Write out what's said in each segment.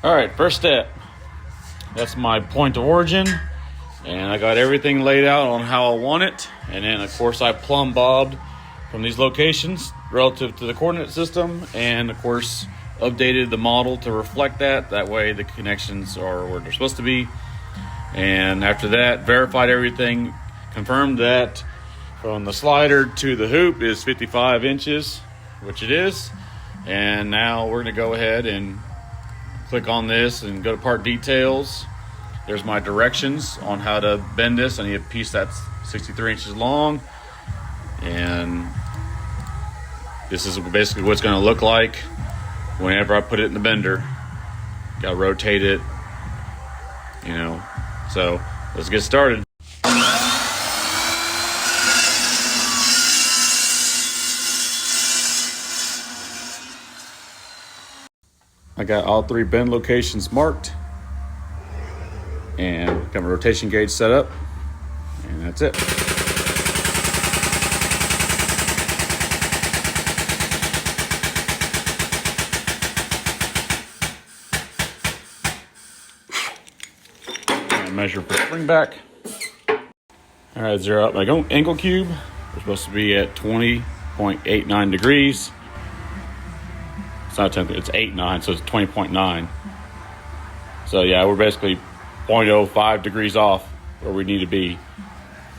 All right, first step. That's my point of origin, and I got everything laid out on how I want it. And then, of course, I plumb bobbed from these locations relative to the coordinate system, and of course, updated the model to reflect that. That way, the connections are where they're supposed to be. And after that, verified everything, confirmed that from the slider to the hoop is 55 inches, which it is. And now we're going to go ahead and click on this and go to part details. There's my directions on how to bend this. I need a piece that's 63 inches long, and this is basically what it's going to look like whenever I put it in the bender. Got to rotate it, so let's get started. I got all 3 bend locations marked, and got my rotation gauge set up, and that's it. Measure for spring back. All right, zero out my angle cube. We're supposed to be at 20.89 degrees. It's not 10, it's 8.9, so it's 20.9. So yeah, we're basically 0.05 degrees off where we need to be.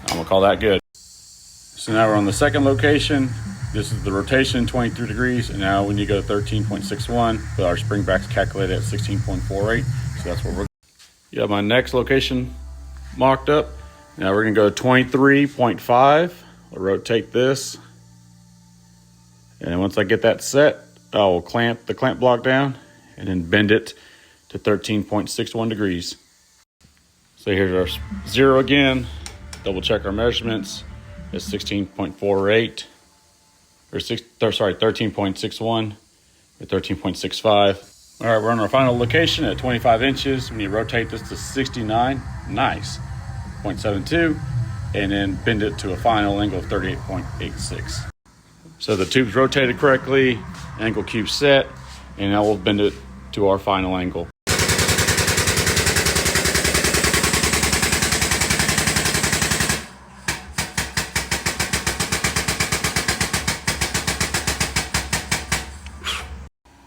I'm gonna call that good. So now we're on the second location. This is the rotation, 23 degrees, and now we need to go to 13.61, but our spring back's calculated at 16.48, so that's where we're. Yeah, my next location mocked up. Now we're gonna go 23.5. I'll rotate this. And once I get that set, I will clamp the clamp block down and then bend it to 13.61 degrees. So here's our 0 again. Double check our measurements. It's 16.48, or 13.61 or 13.65. All right, we're on our final location at 25 inches. We need to rotate this to 69, nice, 0.72, and then bend it to a final angle of 38.86. So the tube's rotated correctly, angle cube set, and now we'll bend it to our final angle.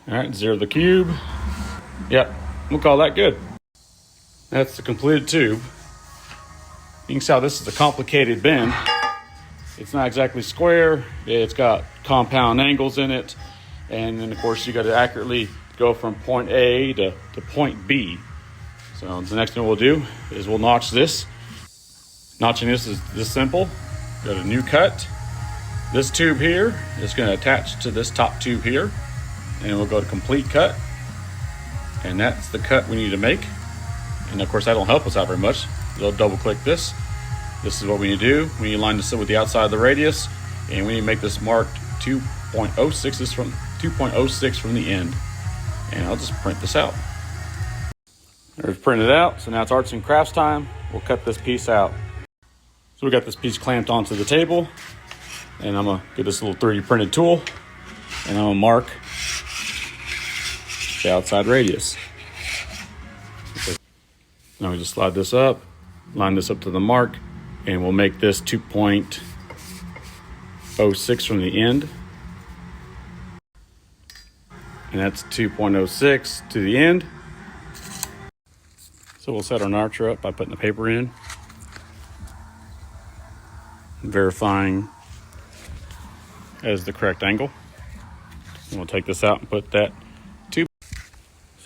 All right, zero the cube. Yep, we'll call that good. That's the completed tube. You can see how this is a complicated bend. It's not exactly square. It's got compound angles in it. And then of course you got to accurately go from point A to point B. So the next thing we'll do is we'll notch this. Notching this is this simple. Go to new cut. This tube here is going to attach to this top tube here. And we'll go to complete cut. And that's the cut we need to make. And of course that don't help us out very much. We'll double click this. This is what we need to do. We need to line this up with the outside of the radius, and we need to make this marked 2.06 from the end. And I'll just print this out. There's printed out. So now it's arts and crafts time. We'll cut this piece out. So we got this piece clamped onto the table, and I'm gonna get this little 3D printed tool, and I'm gonna mark the outside radius. Now we just slide this up, line this up to the mark, and we'll make this 2.06 from the end. And that's 2.06 to the end. So we'll set our notcher up by putting the paper in, verifying as the correct angle. And we'll take this out and put that tube.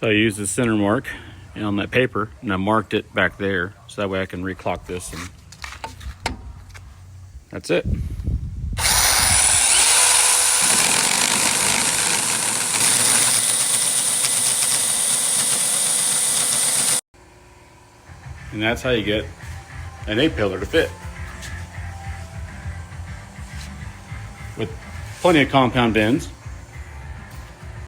So I use the center mark and on that paper, and I marked it back there, so that way I can reclock this, and that's it. And that's how you get an A-pillar to fit. With plenty of compound bends,